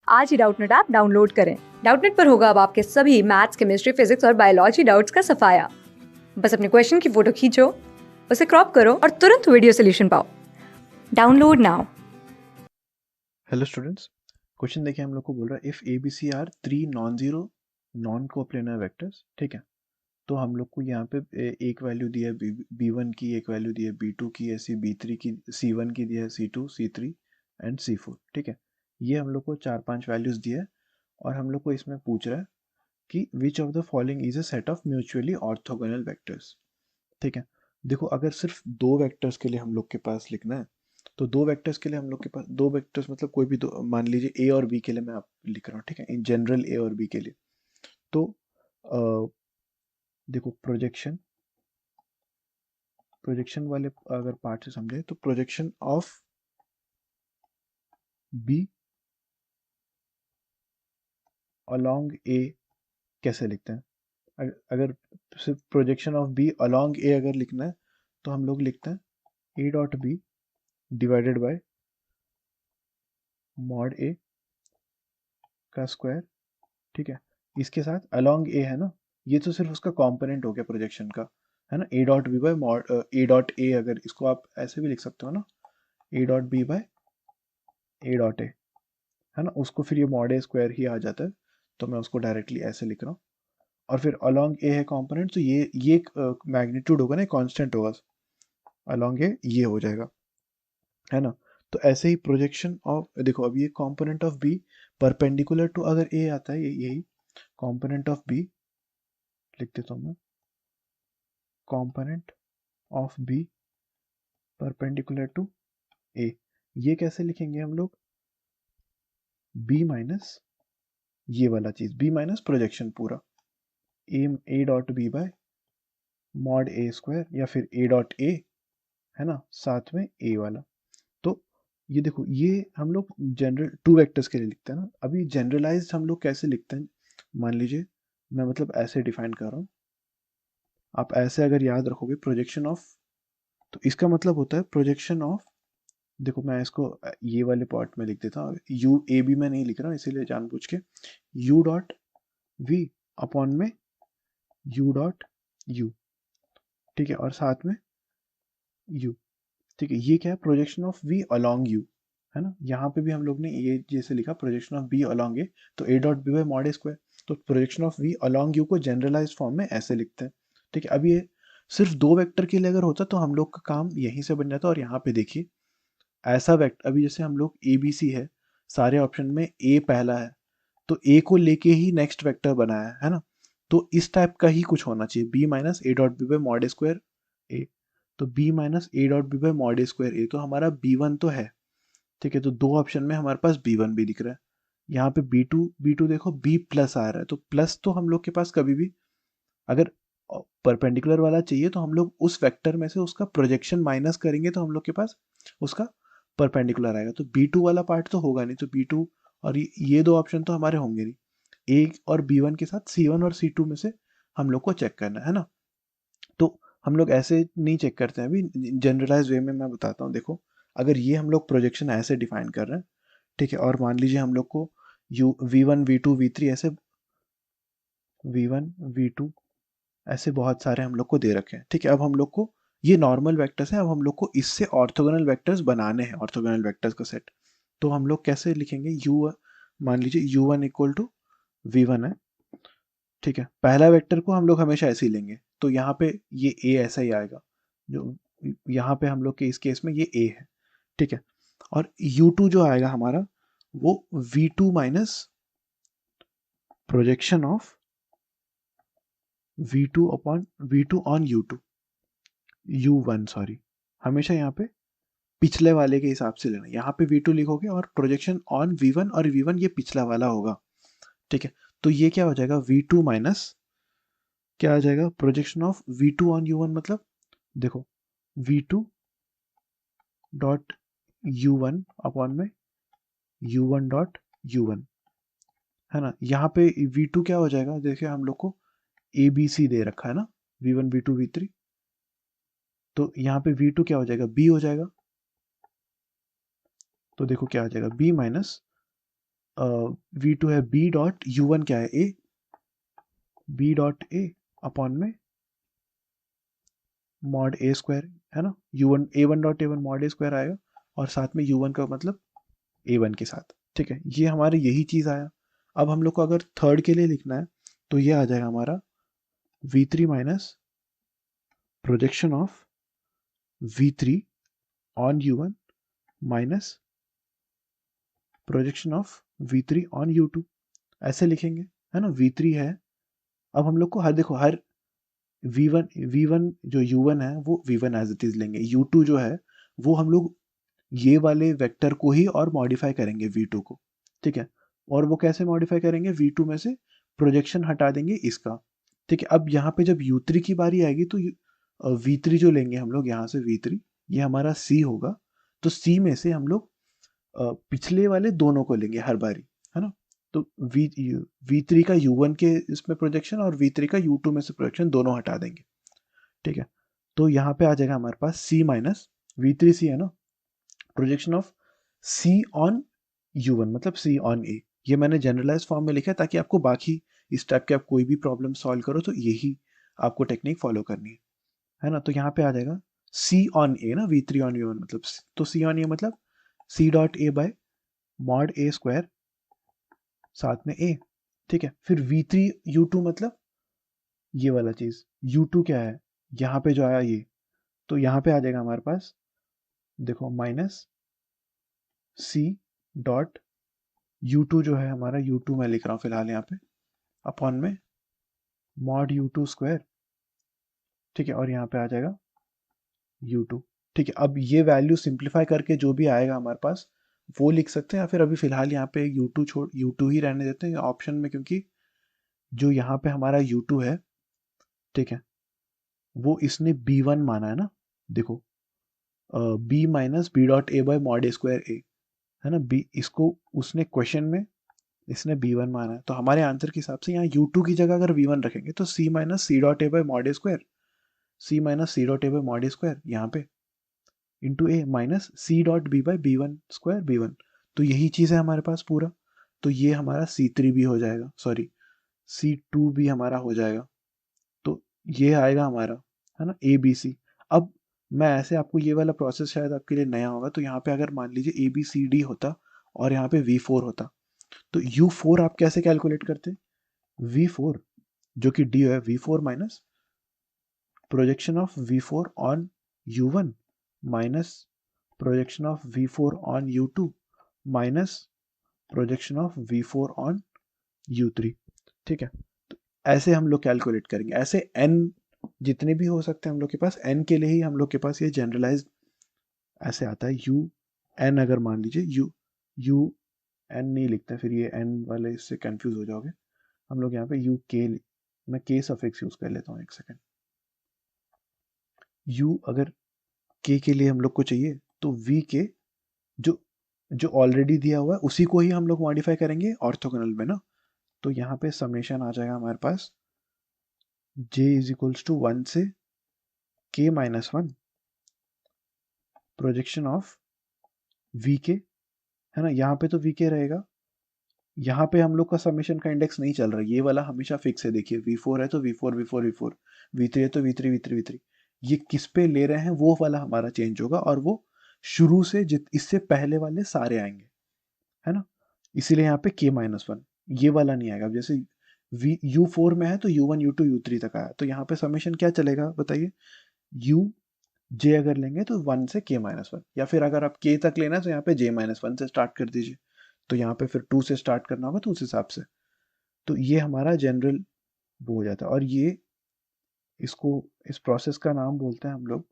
आज ही Doubtnut app download करें। Doubtnut पर होगा अब आपके सभी मैथ्स, केमिस्ट्री, फिजिक्स और बायोलॉजी डाउट्स का सफाया। बस अपने क्वेश्चन की फोटो खींचो, उसे क्रॉप करो और तुरंत वीडियो सोल्यूशन पाओ। Download now. Hello students, question देखिए हम लोग को बोल रहा है if A B C are 3 non zero non coplanar vectors. ठीक है, तो हम लोग को यहाँ पे एक वैल्यू दी है बी वन की, एक वैल्यू दी है बी टू की, ऐसी बी थ्री की, सी वन की दी है, C two, C three and C four. ठीक है, ये हम लोग को 4-5 वैल्यूज दिए है और हम लोग को इसमें पूछ रहा है कि which of the following is a set of mutually orthogonal vectors. ठीक है, देखो अगर सिर्फ दो वेक्टर्स के लिए हम लोग के पास लिखना है तो दो वेक्टर्स के लिए हम लोग के पास दो वेक्टर्स मतलब कोई भी दो, मान लीजिए ए और बी के लिए मैं आप लिख रहा हूँ। ठीक है, इन जनरल ए और बी के लिए तो देखो प्रोजेक्शन प्रोजेक्शन वाले अगर पार्ट से समझे तो projection of B along A कैसे लिखते हैं। अगर सिर्फ projection of B along A अगर लिखना है तो हम लोग लिखते हैं A dot B divided by mod A का स्क्वायर। ठीक है, इसके साथ अलोंग ए है ना, ये तो सिर्फ उसका कंपोनेंट हो गया प्रोजेक्शन का, है ना। A dot B by mod A dot A, अगर इसको आप ऐसे भी लिख सकते हो ना, A dot B by A dot A, है ना। उसको फिर ये मॉड ए स्क्वायर ही आ जाता है, तो मैं उसको डायरेक्टली ऐसे लिख रहा हूँ। और फिर अलोंग ए है कंपोनेंट, तो ये मैग्नीट्यूड होगा ना, कांस्टेंट होगा, अलोंग ए ये हो जाएगा, है ना। तो ऐसे ही प्रोजेक्शन ऑफ, देखो अभी ये component of B perpendicular to, अगर ए आता है यही कंपोनेंट ऑफ बी लिख देता हूँ मैं, component of B perpendicular to A. ये कैसे लिखेंगे हम लोग, बी माइनस ये वाला चीज, बी माइनस प्रोजेक्शन पूरा, A dot B by mod A square, या फिर ए डॉट ए, है ना, साथ में ए वाला। तो ये देखो, ये हम लोग जनरल टू वेक्टर्स के लिए लिखते हैं ना। अभी जनरलाइज्ड हम लोग कैसे लिखते हैं, मान लीजिए मैं मतलब ऐसे डिफाइन कर रहा हूँ, आप ऐसे अगर याद रखोगे प्रोजेक्शन ऑफ, तो इसका मतलब होता है प्रोजेक्शन ऑफ, देखो मैं इसको ये वाले पार्ट में लिख देता हूँ, यू ए बी में नहीं लिख रहा हूँ इसीलिए जानबूझ के, यू डॉट वी अपॉन में यू डॉट यू। ठीक है, और साथ में यू। ठीक है, ये क्या है, projection of V along U, है ना। यहाँ पे भी हम लोग ने ये जैसे लिखा projection of B along A, तो A dot B by mod A square. तो projection of V along U को जनरलाइज फॉर्म में ऐसे लिखते हैं। ठीक है, अब ये सिर्फ दो वेक्टर के लिए अगर होता तो हम लोग का काम यहीं से बन जाता। और यहाँ पे देखिए ऐसा वेक्टर, अभी जैसे हम लोग ए बी सी है, सारे ऑप्शन में ए पहला है, तो ए को लेके ही नेक्स्ट वेक्टर बनाया है ना। तो इस टाइप का ही कुछ होना चाहिए, B minus A dot B by mod square A. तो B minus A dot B by mod square A, तो हमारा बी वन तो है। ठीक है, तो दो ऑप्शन में हमारे पास बी वन भी दिख रहा है। यहाँ पे बी टू देखो बी प्लस आ रहा है, तो प्लस तो हम लोग के पास कभी भी, अगर परपेंडिकुलर वाला चाहिए तो हम लोग उस वेक्टर में से उसका प्रोजेक्शन माइनस करेंगे तो हम लोग के पास उसका परपेंडिकुलर आएगा। तो बी टू वाला पार्ट तो होगा नहीं, तो बी टू और ये दो ऑप्शन तो हमारे होंगे नहीं। ए और बी वन के साथ सी वन और सी टू में से हम लोग को चेक करना है ना। तो हम लोग ऐसे नहीं चेक करते हैं, अभी जनरलाइज वे में मैं बताता हूँ। देखो अगर ये हम लोग प्रोजेक्शन ऐसे डिफाइन कर रहे हैं, ठीक है, और मान लीजिए हम लोग को U V one V two V three ऐसे, वी वन वी टू ऐसे बहुत सारे हम लोग को दे रखे हैं। ठीक है, अब हम लोग को ये नॉर्मल वेक्टर्स है, अब हम लोग को इससे ऑर्थोगोनल वेक्टर्स बनाने हैं, ऑर्थोगोनल वेक्टर्स का सेट। तो हम लोग कैसे लिखेंगे, यू, मान लीजिए U one equal to V one है। ठीक है, पहला वेक्टर को हम लोग हमेशा ऐसे ही लेंगे, तो यहाँ पे ये ए ऐसा ही आएगा, जो यहाँ पे हम लोग के इस केस में ये ए है। ठीक है, और यू टू जो आएगा हमारा, वो V two minus projection of V two upon V two on U two, U one sorry, हमेशा यहाँ पे पिछले वाले के हिसाब से लेना। यहाँ पे V2 लिखोगे और प्रोजेक्शन ऑन V1, और V1 ये पिछला वाला होगा। ठीक है, तो ये क्या हो जाएगा, V2 माइनस क्या आ जाएगा, projection of V2 on U1, मतलब देखो V2 डॉट U1 अपॉन में U1 डॉट U1, है ना। यहाँ पे V2 क्या हो जाएगा, देखिए हम लोग को ABC दे रखा है ना, V1 V2 V3, तो यहाँ पे V2 क्या हो जाएगा, B हो जाएगा। तो देखो क्या आ जाएगा, B माइनस v2 है b डॉट u1 क्या है a, b dot a upon में मॉड a स्क्वायर है ना, u1 a1 dot a1 mod a square आएगा और साथ में u1 का मतलब a1 के साथ। ठीक है, ये हमारे यही चीज़ आया। अब हम लोग को अगर थर्ड के लिए लिखना है तो ये आ जाएगा हमारा v3 minus projection of v3 on u1 minus projection of v3 on u2, ऐसे लिखेंगे है ना। v3 है, अब हम लोग को हर देखो हर v1 जो u1 है वो v1 एज इट इज लेंगे, u2 जो है वो हम लोग ये वाले वेक्टर को ही और मॉडिफाई करेंगे v2 को। ठीक है, और वो कैसे मॉडिफाई करेंगे, v2 में से प्रोजेक्शन हटा देंगे इसका। ठीक है, अब यहाँ पे जब u3 की बारी आएगी तो v3 जो लेंगे हम लोग यहाँ से v3, ये हमारा c होगा, तो c में से हम लोग पिछले वाले दोनों को लेंगे हर बारी, है ना। तो v3 का u1 के इसमें प्रोजेक्शन और v3 का u2 में से प्रोजेक्शन दोनों हटा देंगे। ठीक है, तो यहाँ पे आ जाएगा हमारे पास c माइनस v3c है ना, projection of c on u1 मतलब c ऑन a। ये मैंने जनरलाइज फॉर्म में लिखा है ताकि आपको बाकी इस टाइप के आप कोई भी प्रॉब्लम सॉल्व करो तो यही आपको टेक्निक फॉलो करनी है ना। तो यहाँ पे आ जाएगा c ऑन a ना, v3 ऑन u1 मतलब तो c ऑन a मतलब c dot a bye mod a square साथ में a। ठीक है, फिर v3 u2 मतलब ये वाला चीज, u2 क्या है यहाँ पे जो आया ये, तो यहाँ पे आ जाएगा हमारे पास देखो माइनस c डॉट u2 जो है हमारा, u2 मैं लिख रहा हूँ फिलहाल यहाँ पे, अपॉन में मॉड u2 स्क्वायर। ठीक है, और यहाँ पे आ जाएगा u2। ठीक है, अब ये वैल्यू सिंप्लीफाई करके जो भी आएगा हमारे पास वो लिख सकते हैं, या फिर अभी फिलहाल यहाँ पे u2 छोड़ u2 ही रहने देते हैं ऑप्शन में, क्योंकि जो यहाँ पे हमारा u2 है, ठीक है, वो इसने b1 माना है ना। देखो b minus B dot A by mod A square A है ना, b इसको उसने क्वेश्चन में इसने b1 माना है, तो हमारे आंसर के हिसाब से यहाँ u2 की जगह अगर v1 रखेंगे तो c minus C dot A by mod A square, c minus C dot A by mod A square यहाँ पे into A minus C dot B by B one square B one. तो यही चीज़ है हमारे पास पूरा, तो ये हमारा c3 भी हो जाएगा, सॉरी c2 भी हमारा हो जाएगा। तो ये आएगा हमारा है ना ए बी सी। अब मैं ऐसे आपको ये वाला प्रोसेस शायद आपके लिए नया होगा, तो यहाँ पे अगर मान लीजिए ए बी सी डी होता और यहाँ पे v4 होता, तो u4 आप कैसे कैलकुलेट करते, v4 जो कि d है, v4 minus projection of v4 on u1 minus projection of v4 on u2 minus projection of v4 on u3। ठीक है, तो ऐसे हम लोग कैलकुलेट करेंगे, ऐसे n जितने भी हो सकते हैं हम लोग के पास, n के लिए ही हम लोग के पास ये जनरलाइज ऐसे आता है u n। अगर मान लीजिए u n नहीं लिखते फिर ये n वाले इससे कंफ्यूज हो जाओगे, हम लोग यहाँ पे u k, मैं k सफिक्स यूज कर लेता हूँ एक सेकेंड। u अगर k के लिए हम लोग को चाहिए तो v के जो जो ऑलरेडी दिया हुआ है उसी को ही हम लोग मॉडिफाई करेंगे ऑर्थोगोनल में ना। तो यहाँ पे समेशन आ जाएगा हमारे पास j इज इक्वल्स टू 1 से k minus 1 projection of V K, है ना। यहाँ पे तो वी के रहेगा, यहाँ पे हम लोग का समेशन का इंडेक्स नहीं चल रहा, ये वाला हमेशा फिक्स है। देखिए v4 है तो v4 v4 v4, v3 है तो v3 v3 v3, ये किस पे ले रहे हैं वो वाला हमारा चेंज होगा, और वो शुरू से इससे पहले वाले सारे आएंगे, है ना। इसीलिए यहाँ पे k माइनस 1 ये वाला नहीं आएगा। अब जैसे u4 में है तो u1 u2 u3 तक आया, तो यहाँ पे समेशन क्या चलेगा बताइए, u j अगर लेंगे तो 1 से k माइनस 1, या फिर अगर आप k तक लेना है तो यहाँ पे j माइनस 1 से स्टार्ट कर दीजिए, तो यहाँ पे फिर 2 से स्टार्ट करना होगा तो उस हिसाब से। तो ये हमारा जनरल वो हो जाता है, और ये इसको इस प्रोसेस का नाम बोलते हैं हम लोग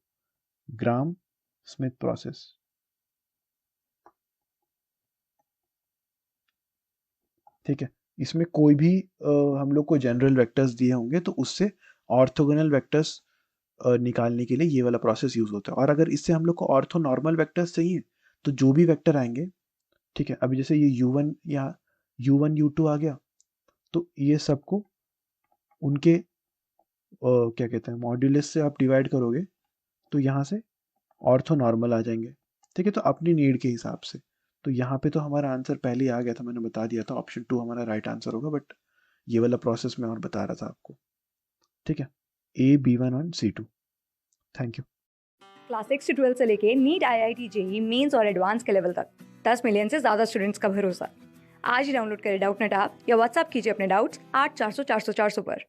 ग्राम स्मिथ प्रोसेस। ठीक है, इसमें कोई भी हम लोग को जनरल वेक्टर्स दिए होंगे तो उससे ऑर्थोगोनल वेक्टर्स निकालने के लिए ये वाला प्रोसेस यूज होता है। और अगर इससे हम लोग को ऑर्थो नॉर्मल वेक्टर्स चाहिए तो जो भी वेक्टर आएंगे, ठीक है, अभी जैसे ये u1 या u1 u2 आ गया, तो ये सबको उनके क्या कहते हैं मॉड्यूलस से आप डिवाइड करोगे तो यहाँ से ऑर्थो नॉर्मल आ जाएंगे। ठीक है, तो अपनी नीड के हिसाब से, तो यहाँ पे तो हमारा आंसर पहले ही आ गया था, मैंने बता दिया था ऑप्शन 2 हमारा राइट आंसर होगा, बट ये वाला प्रोसेस मैं और बता रहा था आपको। ठीक है, A B1 और C2। Thank you. क्लास 6 से 12 से लेके नीट, IIT, जेई मेंस और एडवांस के लेवल तक 10 मिलियन से ज्यादा स्टूडेंट्स का भरोसा। आज ही डाउनलोड करें डाउटनेट ऐप या व्हाट्सएप कीजिए अपने डाउट्स 8400 400 400 पर।